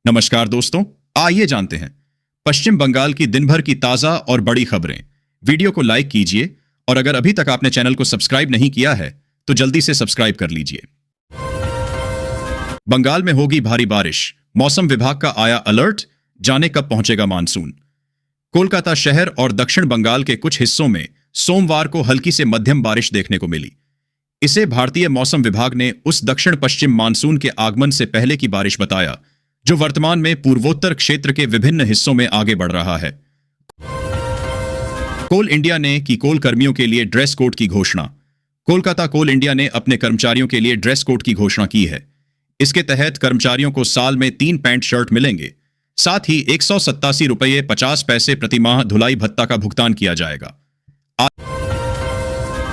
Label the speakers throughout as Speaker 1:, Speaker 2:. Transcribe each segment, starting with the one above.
Speaker 1: नमस्कार दोस्तों, आइए जानते हैं पश्चिम बंगाल की दिन भर की ताजा और बड़ी खबरें। वीडियो को लाइक कीजिए और अगर अभी तक आपने चैनल को सब्सक्राइब नहीं किया है तो जल्दी से सब्सक्राइब कर लीजिए। बंगाल में होगी भारी बारिश, मौसम विभाग का आया अलर्ट, जाने कब पहुंचेगा मानसून। कोलकाता शहर और दक्षिण बंगाल के कुछ हिस्सों में सोमवार को हल्की से मध्यम बारिश देखने को मिली। इसे भारतीय मौसम विभाग ने उस दक्षिण पश्चिम मानसून के आगमन से पहले की बारिश बताया जो वर्तमान में पूर्वोत्तर क्षेत्र के विभिन्न हिस्सों में आगे बढ़ रहा है। कोल इंडिया ने की कोल कर्मियों के लिए ड्रेस कोड की घोषणा। कोलकाता कोल इंडिया ने अपने कर्मचारियों के लिए ड्रेस कोड की घोषणा की है। इसके तहत कर्मचारियों को साल में 3 पैंट शर्ट मिलेंगे। साथ ही 187 रुपये 50 पैसे प्रति माह धुलाई भत्ता का भुगतान किया जाएगा।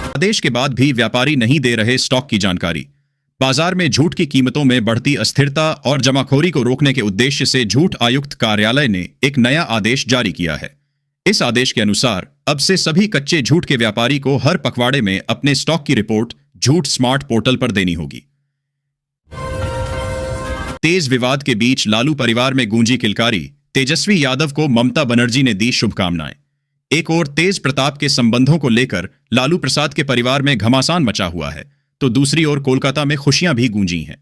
Speaker 1: आदेश के बाद भी व्यापारी नहीं दे रहे स्टॉक की जानकारी। बाजार में झूठ की कीमतों में बढ़ती अस्थिरता और जमाखोरी को रोकने के उद्देश्य से झूठ आयुक्त कार्यालय ने एक नया आदेश जारी किया है। इस आदेश के अनुसार अब से सभी कच्चे झूठ के व्यापारी को हर पखवाड़े में अपने स्टॉक की रिपोर्ट झूठ स्मार्ट पोर्टल पर देनी होगी। तेज विवाद के बीच लालू परिवार में गूंजी किलकारी, तेजस्वी यादव को ममता बनर्जी ने दी शुभकामनाएं। एक ओर तेज प्रताप के संबंधों को लेकर लालू प्रसाद के परिवार में घमासान मचा हुआ है तो दूसरी ओर कोलकाता में खुशियां भी गूंजी हैं।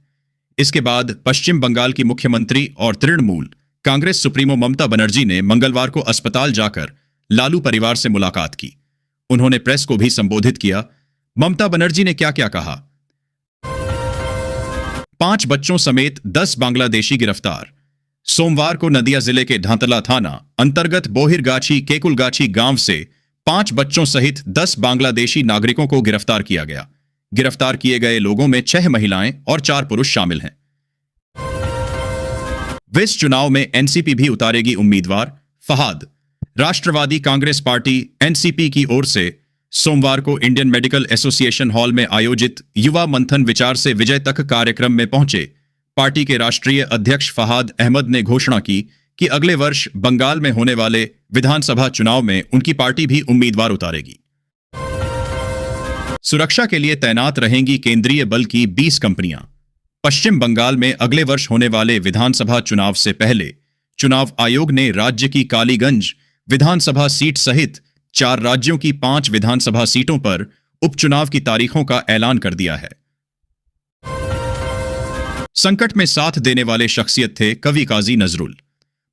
Speaker 1: इसके बाद पश्चिम बंगाल की मुख्यमंत्री और तृणमूल कांग्रेस सुप्रीमो ममता बनर्जी ने मंगलवार को अस्पताल जाकर लालू परिवार से मुलाकात की। उन्होंने प्रेस को भी संबोधित किया। ममता बनर्जी ने क्या क्या कहा। 5 बच्चों समेत 10 बांग्लादेशी गिरफ्तार। सोमवार को नदिया जिले के ढांतला थाना अंतर्गत बोहिरगाछी केकुलगाछी गांव से 5 बच्चों सहित 10 बांग्लादेशी नागरिकों को गिरफ्तार किया गया। गिरफ्तार किए गए लोगों में 6 महिलाएं और 4 पुरुष शामिल हैं। विस चुनाव में एनसीपी भी उतारेगी उम्मीदवार। फहाद। राष्ट्रवादी कांग्रेस पार्टी एनसीपी की ओर से सोमवार को इंडियन मेडिकल एसोसिएशन हॉल में आयोजित युवा मंथन विचार से विजय तक कार्यक्रम में पहुंचे पार्टी के राष्ट्रीय अध्यक्ष फहाद अहमद ने घोषणा की कि अगले वर्ष बंगाल में होने वाले विधानसभा चुनाव में उनकी पार्टी भी उम्मीदवार उतारेगी। सुरक्षा के लिए तैनात रहेंगी केंद्रीय बल की 20 कंपनियां। पश्चिम बंगाल में अगले वर्ष होने वाले विधानसभा चुनाव से पहले चुनाव आयोग ने राज्य की कालीगंज विधानसभा सीट सहित 4 राज्यों की 5 विधानसभा सीटों पर उपचुनाव की तारीखों का ऐलान कर दिया है। संकट में साथ देने वाले शख्सियत थे कवि काजी नजरुल।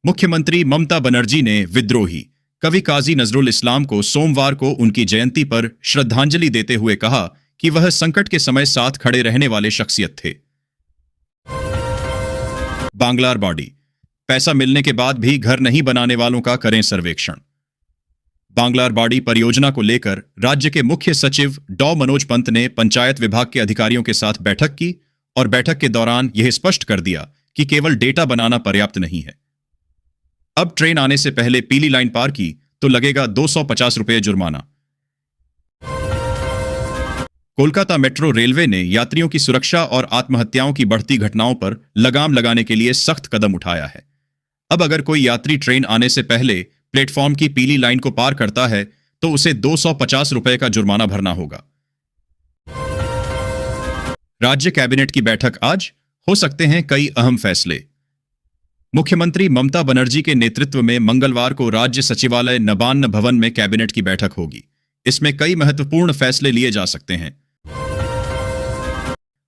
Speaker 1: मुख्यमंत्री ममता बनर्जी ने विद्रोही कवि काजी नजरुल इस्लाम को सोमवार को उनकी जयंती पर श्रद्धांजलि देते हुए कहा कि वह संकट के समय साथ खड़े रहने वाले शख्सियत थे। बांग्लार बॉडी। पैसा मिलने के बाद भी घर नहीं बनाने वालों का करें सर्वेक्षण। बांग्लार बॉडी परियोजना को लेकर राज्य के मुख्य सचिव डॉ मनोज पंत ने पंचायत विभाग के अधिकारियों के साथ बैठक की और बैठक के दौरान यह स्पष्ट कर दिया कि केवल डेटा बनाना पर्याप्त नहीं है। अब ट्रेन आने से पहले पीली लाइन पार की तो लगेगा 250 रुपये जुर्माना। कोलकाता मेट्रो रेलवे ने यात्रियों की सुरक्षा और आत्महत्याओं की बढ़ती घटनाओं पर लगाम लगाने के लिए सख्त कदम उठाया है। अब अगर कोई यात्री ट्रेन आने से पहले प्लेटफॉर्म की पीली लाइन को पार करता है तो उसे 250 रुपये का जुर्माना भरना होगा। राज्य कैबिनेट की बैठक आज, हो सकते हैं कई अहम फैसले। मुख्यमंत्री ममता बनर्जी के नेतृत्व में मंगलवार को राज्य सचिवालय नबान्न भवन में कैबिनेट की बैठक होगी। इसमें कई महत्वपूर्ण फैसले लिए जा सकते हैं।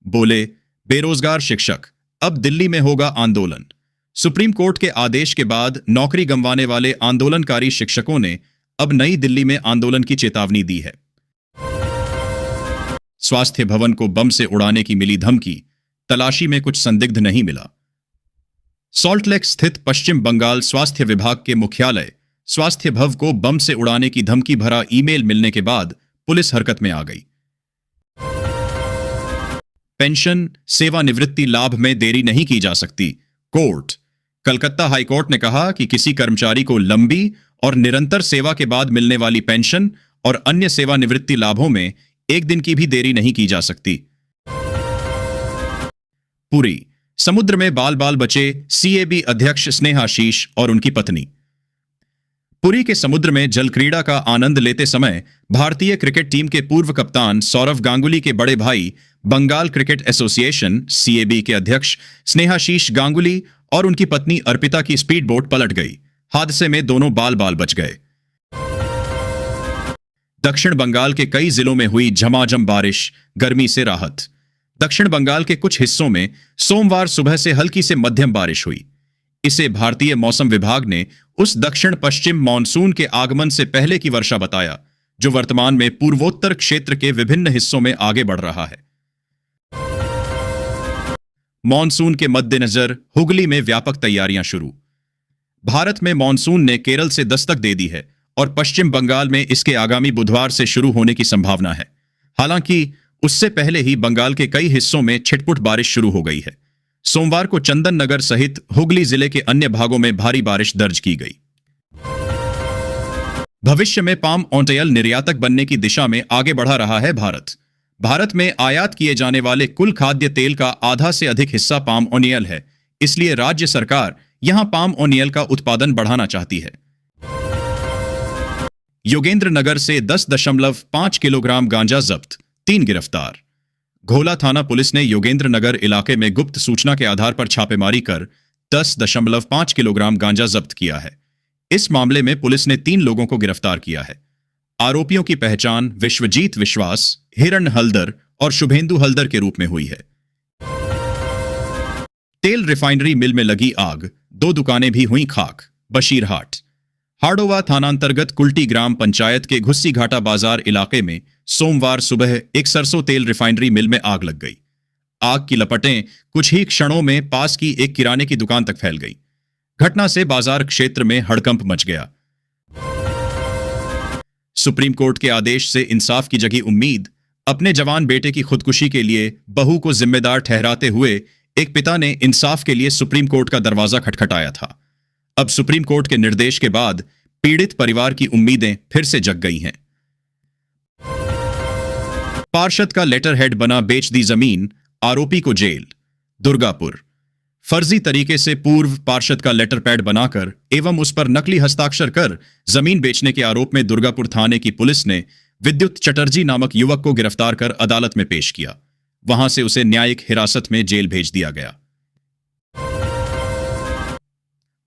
Speaker 1: बोले बेरोजगार शिक्षक, अब दिल्ली में होगा आंदोलन। सुप्रीम कोर्ट के आदेश के बाद नौकरी गंवाने वाले आंदोलनकारी शिक्षकों ने अब नई दिल्ली में आंदोलन की चेतावनी दी है। स्वास्थ्य भवन को बम से उड़ाने की मिली धमकी, तलाशी में कुछ संदिग्ध नहीं मिला। सॉल्ट लेक स्थित पश्चिम बंगाल स्वास्थ्य विभाग के मुख्यालय स्वास्थ्य भवन को बम से उड़ाने की धमकी भरा ईमेल मिलने के बाद पुलिस हरकत में आ गई। पेंशन सेवानिवृत्ति लाभ में देरी नहीं की जा सकती। कोर्ट। कलकत्ता हाईकोर्ट ने कहा कि किसी कर्मचारी को लंबी और निरंतर सेवा के बाद मिलने वाली पेंशन और अन्य सेवानिवृत्ति लाभों में 1 दिन की भी देरी नहीं की जा सकती। पुरी। समुद्र में बाल बाल बचे सीएबी अध्यक्ष स्नेहाशीष और उनकी पत्नी। पुरी के समुद्र में जल क्रीड़ा का आनंद लेते समय भारतीय क्रिकेट टीम के पूर्व कप्तान सौरव गांगुली के बड़े भाई बंगाल क्रिकेट एसोसिएशन सीएबी के अध्यक्ष स्नेहाशीष गांगुली और उनकी पत्नी अर्पिता की स्पीड बोट पलट गई। हादसे में दोनों बाल बाल बच गए। दक्षिण बंगाल के कई जिलों में हुई झमाझम बारिश, गर्मी से राहत। दक्षिण बंगाल के कुछ हिस्सों में सोमवार सुबह से हल्की से मध्यम बारिश हुई। इसे भारतीय मौसम विभाग ने उस दक्षिण पश्चिम मानसून के आगमन से पहले की वर्षा बताया, जो वर्तमान में पूर्वोत्तर क्षेत्र के विभिन्न हिस्सों में आगे बढ़ रहा है। मॉनसून के मद्देनजर हुगली में व्यापक तैयारियां शुरू। भारत में मॉनसून ने केरल से दस्तक दे दी है और पश्चिम बंगाल में इसके आगामी बुधवार से शुरू होने की संभावना है। हालांकि उससे पहले ही बंगाल के कई हिस्सों में छिटपुट बारिश शुरू हो गई है। सोमवार को चंदन नगर सहित हुगली जिले के अन्य भागों में भारी बारिश दर्ज की गई। भविष्य में पाम ऑयल निर्यातक बनने की दिशा में आगे बढ़ा रहा है भारत। भारत में आयात किए जाने वाले कुल खाद्य तेल का आधा से अधिक हिस्सा पाम ऑयल है। इसलिए राज्य सरकार यहां पाम ऑयल का उत्पादन बढ़ाना चाहती है। योगेंद्र नगर से 10.5 किलोग्राम गांजा जब्त, 3 गिरफ्तार। घोला थाना पुलिस ने योगेंद्र नगर इलाके में गुप्त सूचना के आधार पर छापेमारी कर 10.5 किलोग्राम गांजा जब्त किया है। इस मामले में पुलिस ने 3 लोगों को गिरफ्तार किया है। आरोपियों की पहचान विश्वजीत विश्वास, हिरण हल्दर और शुभेंदु हल्दर के रूप में हुई है। तेल रिफाइनरी मिल में लगी आग, 2 दुकानें भी हुई खाक। बशीरहाट हाड़ोवा थानांतर्गत कुल्टी ग्राम पंचायत के घुस्सी घाटा बाजार इलाके में सोमवार सुबह एक सरसों तेल रिफाइनरी मिल में आग लग गई। आग की लपटें कुछ ही क्षणों में पास की एक किराने की दुकान तक फैल गई। घटना से बाजार क्षेत्र में हड़कंप मच गया। सुप्रीम कोर्ट के आदेश से इंसाफ की जगी उम्मीद। अपने जवान बेटे की खुदकुशी के लिए बहू को जिम्मेदार ठहराते हुए एक पिता ने इंसाफ के लिए सुप्रीम कोर्ट का दरवाजा खटखटाया था। अब सुप्रीम कोर्ट के निर्देश के बाद पीड़ित परिवार की उम्मीदें फिर से जग गई हैं। पार्षद का लेटर हेड बना बेच दी जमीन, आरोपी को जेल। दुर्गापुर फर्जी तरीके से पूर्व पार्षद का लेटर पैड बनाकर एवं उस पर नकली हस्ताक्षर कर जमीन बेचने के आरोप में दुर्गापुर थाने की पुलिस ने विद्युत चटर्जी नामक युवक को गिरफ्तार कर अदालत में पेश किया। वहां से उसे न्यायिक हिरासत में जेल भेज दिया गया।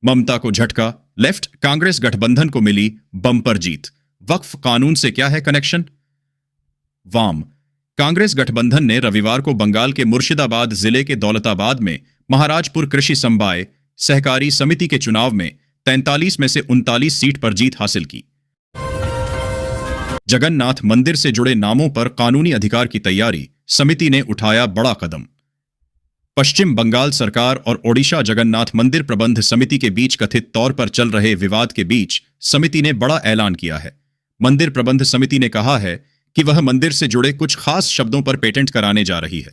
Speaker 1: ममता को झटका, लेफ्ट कांग्रेस गठबंधन को मिली बम्पर जीत। वक्फ कानून से क्या है कनेक्शन? वाम कांग्रेस गठबंधन ने रविवार को बंगाल के मुर्शिदाबाद जिले के दौलताबाद में महाराजपुर कृषि समवाय सहकारी समिति के चुनाव में 43 में से 39 सीट पर जीत हासिल की। जगन्नाथ मंदिर से जुड़े नामों पर कानूनी अधिकार की तैयारी, समिति ने उठाया बड़ा कदम। पश्चिम बंगाल सरकार और ओडिशा जगन्नाथ मंदिर प्रबंध समिति के बीच कथित तौर पर चल रहे विवाद के बीच समिति ने बड़ा ऐलान किया है। मंदिर प्रबंध समिति ने कहा है कि वह मंदिर से जुड़े कुछ खास शब्दों पर पेटेंट कराने जा रही है।